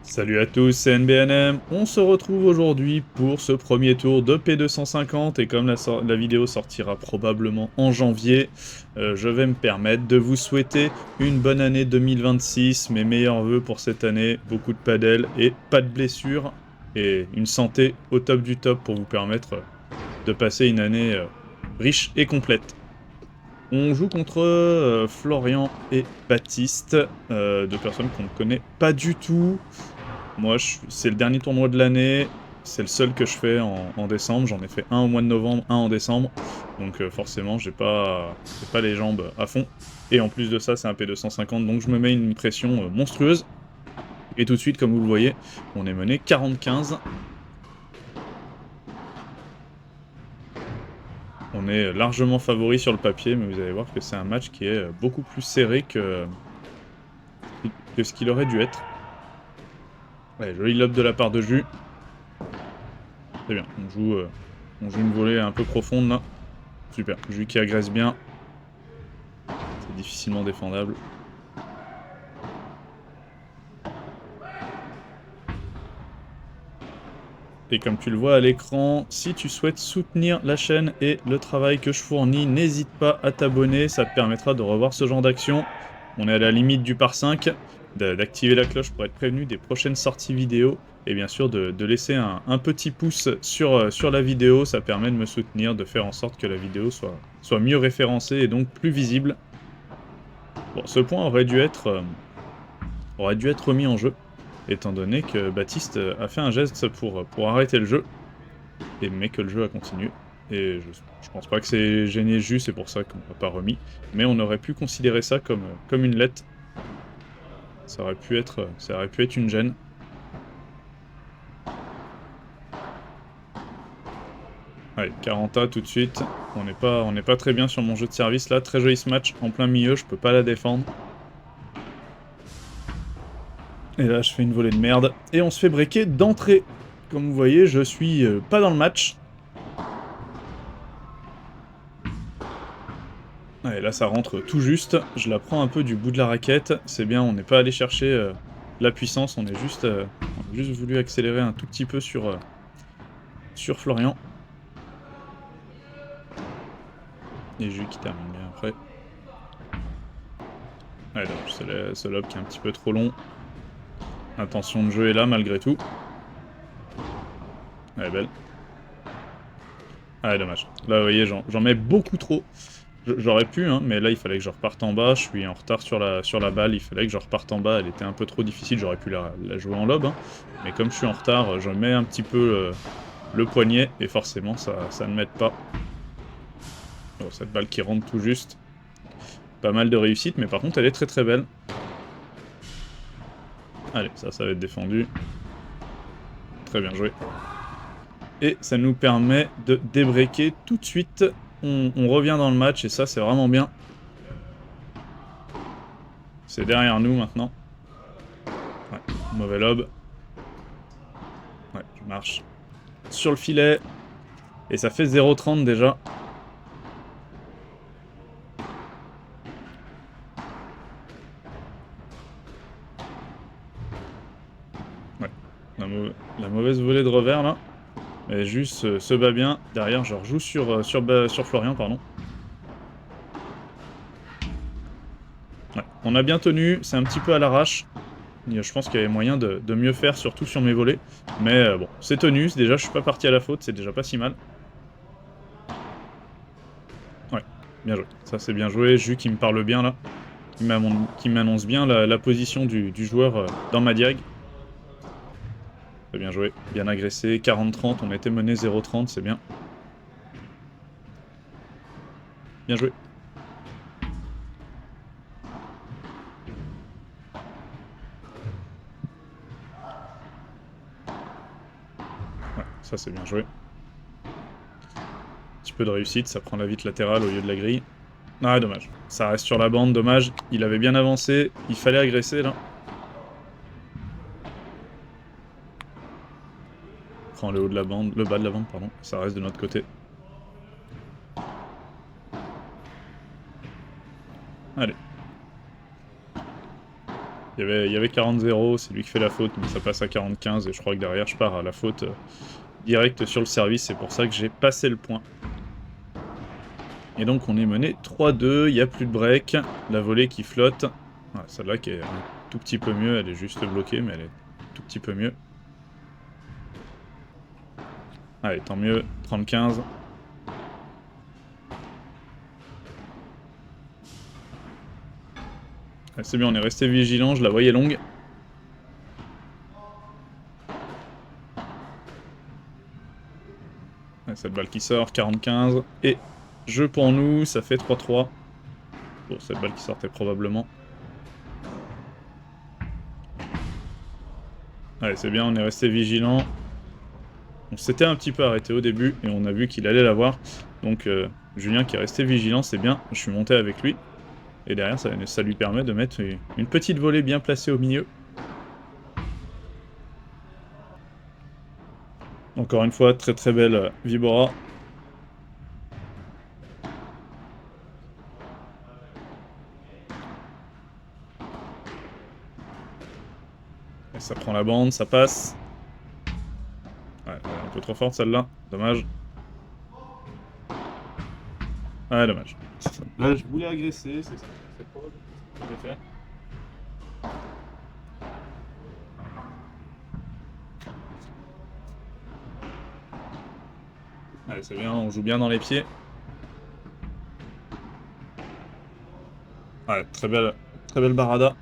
Salut à tous, c'est NBNM. On se retrouve aujourd'hui pour ce premier tour de P250 et comme la vidéo sortira probablement en janvier, je vais me permettre de vous souhaiter une bonne année 2026, mes meilleurs vœux pour cette année, beaucoup de padel et pas de blessures et une santé au top du top pour vous permettre de passer une année riche et complète. On joue contre Florian et Baptiste, deux personnes qu'on ne connaît pas du tout. Moi, c'est le dernier tournoi de l'année. C'est le seul que je fais en décembre. J'en ai fait un au mois de novembre, un en décembre. Donc forcément, j'ai pas les jambes à fond. Et en plus de ça, c'est un P250, donc je me mets une pression monstrueuse. Et tout de suite, comme vous le voyez, on est mené 40-15. On est largement favori sur le papier, mais vous allez voir que c'est un match qui est beaucoup plus serré que ce qu'il aurait dû être. Allez, joli lob de la part de Jus. Très bien, on joue une volée un peu profonde là. Super, Jus qui agresse bien. C'est difficilement défendable. Et comme tu le vois à l'écran, si tu souhaites soutenir la chaîne et le travail que je fournis, n'hésite pas à t'abonner, ça te permettra de revoir ce genre d'action. On est à la limite du par 5, d'activer la cloche pour être prévenu des prochaines sorties vidéo, et bien sûr de laisser un petit pouce sur la vidéo, ça permet de me soutenir, de faire en sorte que la vidéo soit mieux référencée et donc plus visible. Bon, ce point aurait dû être remis en jeu, étant donné que Baptiste a fait un geste pour arrêter le jeu, mais que le jeu a continué. Et je pense pas que c'est gêné juste, c'est pour ça qu'on l'a pas remis. Mais on aurait pu considérer ça comme une lettre. Ça aurait pu être une gêne. Allez, 40A tout de suite. On n'est pas très bien sur mon jeu de service là. Très joli ce match en plein milieu, je peux pas la défendre. Et là, je fais une volée de merde. Et on se fait breaker d'entrée. Comme vous voyez, je suis pas dans le match. Ouais, là, ça rentre tout juste. Je la prends un peu du bout de la raquette. C'est bien, on n'est pas allé chercher la puissance. On a juste voulu accélérer un tout petit peu sur Florian. Et Jus qui termine bien après. Ouais, dommage, c'est le lob qui est un petit peu trop long. L'intention de jeu est là malgré tout. Elle est belle. Ah, dommage. Là, vous voyez, j'en mets beaucoup trop. J'aurais pu, hein, mais là, il fallait que je reparte en bas. Je suis en retard sur la balle. Il fallait que je reparte en bas. Elle était un peu trop difficile. J'aurais pu la jouer en lob. Hein. Mais comme je suis en retard, je mets un petit peu le poignet. Et forcément, ça ne m'aide pas. Oh, cette balle qui rentre tout juste. Pas mal de réussite, mais par contre, elle est très très belle. Allez, ça va être défendu. Très bien joué. Et ça nous permet de débreaker tout de suite. On revient dans le match et ça, c'est vraiment bien. C'est derrière nous maintenant. Ouais, mauvais lob. Ouais, je marche sur le filet. Et ça fait 0,30 déjà. Ouais, la mauvaise volée de revers là. Mais juste se bat bien. Derrière, je rejoue sur Florian, pardon. Ouais, on a bien tenu, c'est un petit peu à l'arrache. Je pense qu'il y avait moyen de mieux faire, surtout sur mes volets. Mais bon, c'est tenu, déjà je suis pas parti à la faute, c'est déjà pas si mal. Ouais, bien joué. Ça c'est bien joué, Jus qui me parle bien là. Qui m'annonce bien la position du joueur dans ma diag. C'est bien joué, bien agressé, 40-30, on était mené 0-30, c'est bien. Bien joué. Ouais, ça c'est bien joué. Un petit peu de réussite, ça prend la vitre latérale au lieu de la grille. Ah, dommage. Ça reste sur la bande, dommage. Il avait bien avancé, il fallait agresser là. Prends le haut de la bande, le bas de la bande, pardon. Ça reste de notre côté. Allez. Il y avait 40-0, c'est lui qui fait la faute, donc ça passe à 40-15, et je crois que derrière, je pars à la faute directe sur le service, c'est pour ça que j'ai passé le point. Et donc on est mené 3-2, il n'y a plus de break, la volée qui flotte. Ouais, celle-là qui est un tout petit peu mieux, elle est juste bloquée, mais elle est un tout petit peu mieux. Allez, tant mieux, 30-15. C'est bien, on est resté vigilant, je la voyais longue. Ouais, cette balle qui sort, 40-15. Et jeu pour nous, ça fait 3-3. Bon, cette balle qui sortait probablement. Allez, c'est bien, on est resté vigilant. On s'était un petit peu arrêté au début, et on a vu qu'il allait l'avoir. Donc, Julien qui est resté vigilant, c'est bien. Je suis monté avec lui. Et derrière, ça lui permet de mettre une petite volée bien placée au milieu. Encore une fois, très très belle Vibora. Et ça prend la bande, ça passe. Ouais, elle est un peu trop forte celle-là, dommage. Ouais, dommage. Là, je voulais agresser, c'est probablement ce que j'ai fait. Allez, c'est bien, on joue bien dans les pieds. Ouais, très belle barada.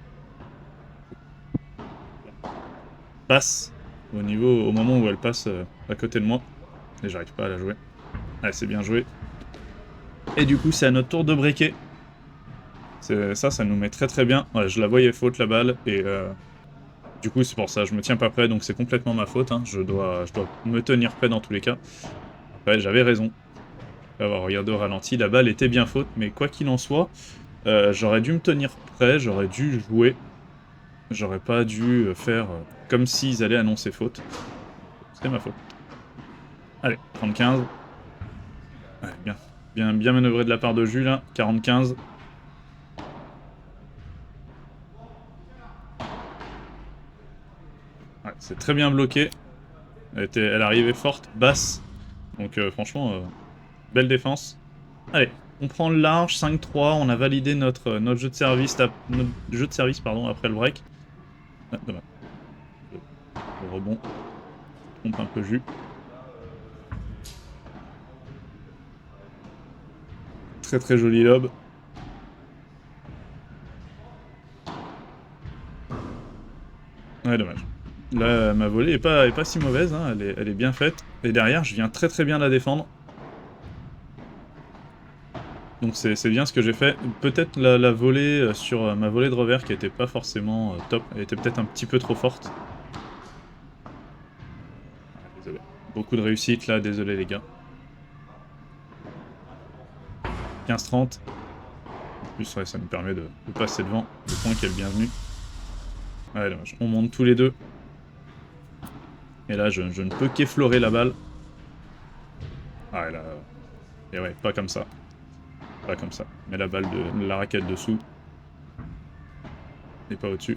Passe au moment où elle passe à côté de moi. Et j'arrive pas à la jouer. Allez, c'est bien joué. Et du coup, c'est à notre tour de breaker. Ça nous met très très bien. Ouais, je la voyais faute la balle, et du coup, c'est pour ça, je me tiens pas prêt, donc c'est complètement ma faute. Hein. Je dois me tenir prêt dans tous les cas. Ouais, j'avais raison. Avoir regardé au ralenti, la balle était bien faute, mais quoi qu'il en soit, j'aurais dû me tenir prêt, j'aurais dû jouer. J'aurais pas dû faire comme s'ils allaient annoncer faute. C'était ma faute. Allez, 30-15. Ouais, bien manœuvré de la part de Jules, là. 40-15. Ouais, c'est très bien bloqué. Elle arrivait forte, basse. Donc franchement, belle défense. Allez, on prend le large, 5-3. On a validé notre jeu de service, pardon, après le break. Ah, dommage. Le rebond. Trompe un peu Jus. Très très joli lob. Ouais, dommage. Là, ma volée est pas si mauvaise, hein. Elle est bien faite. Et derrière, je viens très très bien la défendre. Donc c'est bien ce que j'ai fait. Peut-être la volée sur ma volée de revers qui était pas forcément top. Elle était peut-être un petit peu trop forte. Ah, désolé. Beaucoup de réussite là, désolé les gars. 15-30. En plus, ouais, ça nous permet de passer devant. Le point qui est le bienvenu. Ouais, dommage. On monte tous les deux. Et là, je ne peux qu'effleurer la balle. Ah, et là... Et ouais, pas comme ça. Pas comme ça. Mais la balle de la raquette dessous. Et pas au-dessus.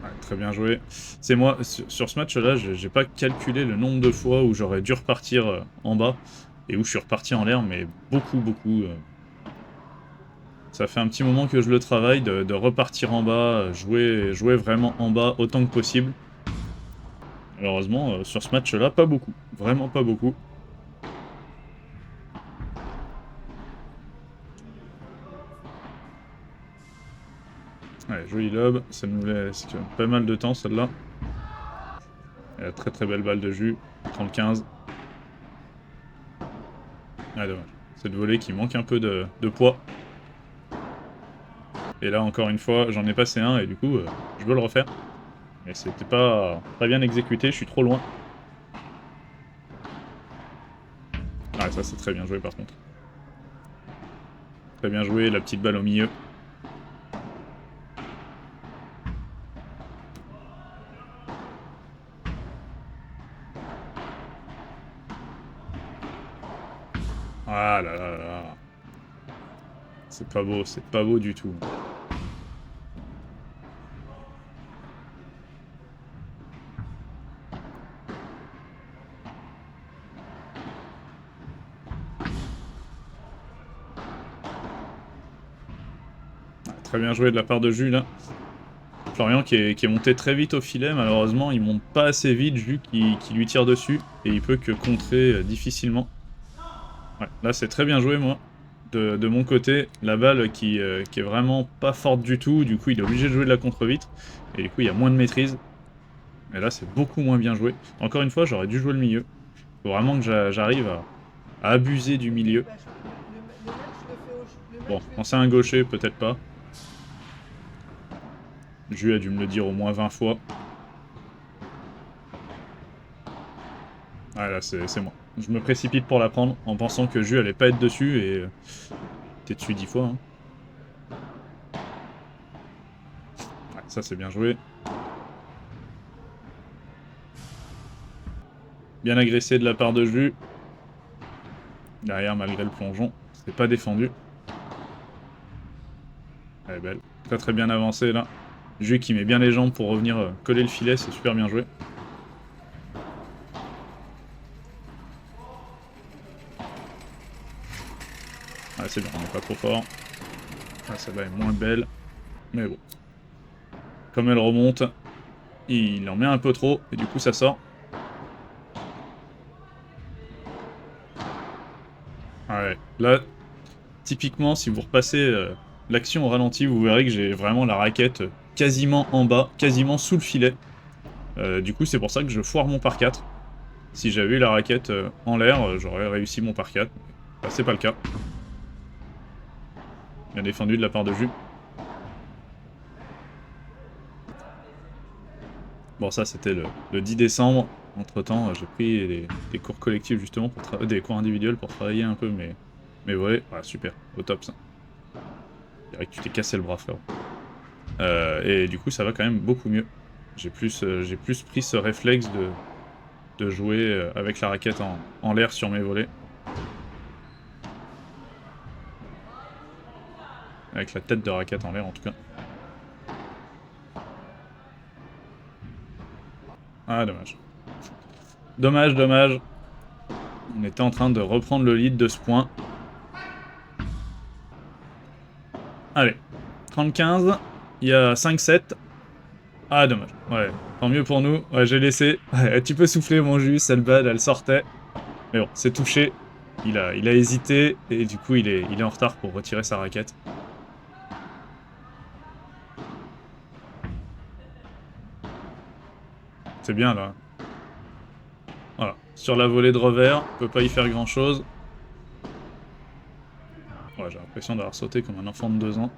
Ouais, très bien joué. C'est moi, sur ce match-là, j'ai pas calculé le nombre de fois où j'aurais dû repartir en bas. Et où je suis reparti en l'air, mais beaucoup. Ça fait un petit moment que je le travaille, de repartir en bas, jouer vraiment en bas autant que possible. Malheureusement, sur ce match-là, pas beaucoup. Vraiment pas beaucoup. Allez, joli lob. Ça nous laisse pas mal de temps, celle-là. Très très belle balle de Jus. 30-15. Ah, dommage. Cette volée qui manque un peu de poids. Et là, encore une fois, j'en ai passé un, et du coup, je veux le refaire. Mais c'était pas bien exécuté, je suis trop loin. Ah, ça c'est très bien joué par contre. Très bien joué, la petite balle au milieu. Ah là là là là. c'est pas beau du tout. Très bien joué de la part de Jus là. Florian qui est monté très vite au filet, malheureusement il monte pas assez vite, Jus qui lui tire dessus, et il peut que contrer difficilement. Ouais, là c'est très bien joué moi. De mon côté, la balle qui est vraiment pas forte du tout, du coup il est obligé de jouer de la contre-vitre, et du coup il y a moins de maîtrise. Mais là c'est beaucoup moins bien joué. Encore une fois, j'aurais dû jouer le milieu. Faut vraiment que j'arrive à abuser du milieu. Bon, quand c'est un gaucher, peut-être pas. Jus a dû me le dire au moins 20 fois. Ah là, c'est moi. Je me précipite pour la prendre en pensant que Jus allait pas être dessus et t'es dessus 10 fois. Hein. Ouais, ça c'est bien joué. Bien agressé de la part de Jus. Derrière, malgré le plongeon, c'est pas défendu. Elle est belle. Très très bien avancé là. Jus qui met bien les jambes pour revenir coller le filet, c'est super bien joué. Ah c'est bien, on n'est pas trop fort. Ah, celle-là est moins belle. Mais bon. Comme elle remonte, il en met un peu trop, et du coup ça sort. Ouais, là, typiquement, si vous repassez l'action au ralenti, vous verrez que j'ai vraiment la raquette quasiment en bas, quasiment sous le filet. Du coup, c'est pour ça que je foire mon par 4. Si j'avais eu la raquette en l'air, j'aurais réussi mon par 4. Bah, c'est pas le cas. Bien défendu de la part de Jus. Bon, ça, c'était le 10 décembre. Entre-temps, j'ai pris des cours collectifs, justement, des cours individuels pour travailler un peu mes volets. Ah, super, au top, ça. Je dirais que tu t'es cassé le bras, frère. Et du coup, ça va quand même beaucoup mieux. J'ai plus pris ce réflexe de jouer avec la raquette en l'air sur mes volets. Avec la tête de raquette en l'air, en tout cas. Ah, dommage. Dommage, dommage. On était en train de reprendre le lead de ce point. Allez. 30-15. Il y a 5-7. Ah, dommage. Ouais, tant mieux pour nous. Ouais, j'ai laissé. Ouais, tu peux souffler, mon jus. Celle bad, elle sortait. Mais bon, c'est touché. Il a hésité. Et du coup, il est en retard pour retirer sa raquette. C'est bien, là. Voilà. Sur la volée de revers, on peut pas y faire grand-chose. Ouais, j'ai l'impression d'avoir sauté comme un enfant de 2 ans.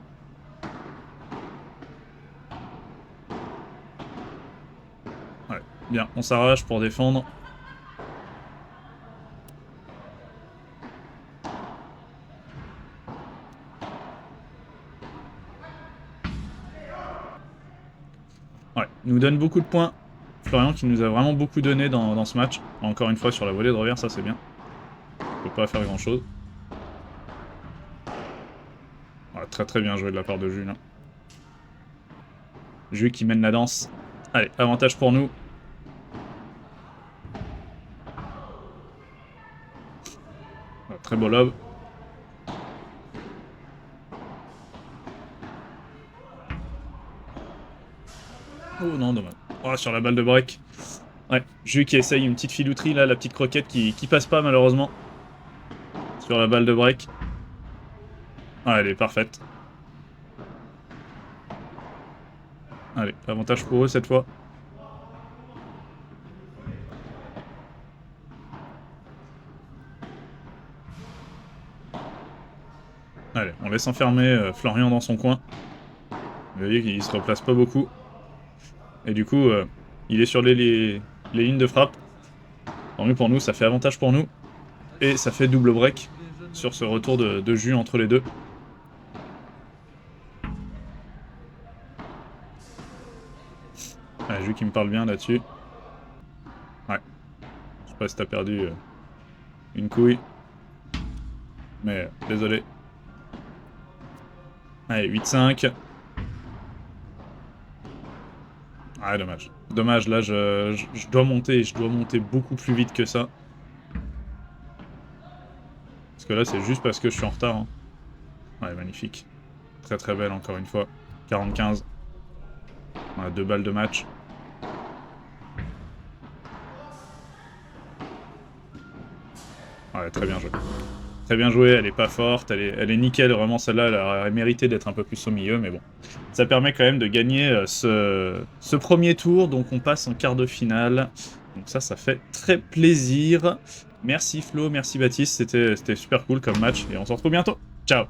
Ouais, bien, on s'arrache pour défendre. Ouais, il nous donne beaucoup de points. Florian qui nous a vraiment beaucoup donné dans ce match. Encore une fois sur la volée de revers, ça c'est bien. On peut pas faire grand-chose. Ouais, très très bien joué de la part de Jus, là. Jus qui mène la danse. Allez, avantage pour nous. Ouais, très beau lob. Oh non, dommage. Oh, sur la balle de break. Ouais, Jus qui essaye une petite filouterie là, la petite croquette qui passe pas malheureusement. Sur la balle de break. Ah, elle est parfaite. Allez, avantage pour eux cette fois. Allez, on laisse enfermer Florian dans son coin. Vous voyez qu'il se replace pas beaucoup. Et du coup, il est sur les lignes de frappe. Tant mieux pour nous, ça fait avantage pour nous. Et ça fait double break sur ce retour de Jus entre les deux. Ah, Jus qui me parle bien là-dessus. Ouais. Je sais pas si t'as perdu une couille. Mais désolé. Allez, 8-5. Ah, dommage. Dommage, là, je dois monter, je dois monter beaucoup plus vite que ça. Parce que là, c'est juste parce que je suis en retard. Hein. Ouais, magnifique. Très très belle, encore une fois. 40-15. On a 2 balles de match. Ouais, très bien joué. Très bien joué, elle est pas forte, elle est nickel, vraiment celle-là, elle aurait mérité d'être un peu plus au milieu, mais bon. Ça permet quand même de gagner ce premier tour, donc on passe en quart de finale. Donc ça fait très plaisir. Merci Flo, merci Baptiste, c'était super cool comme match, et on se retrouve bientôt. Ciao!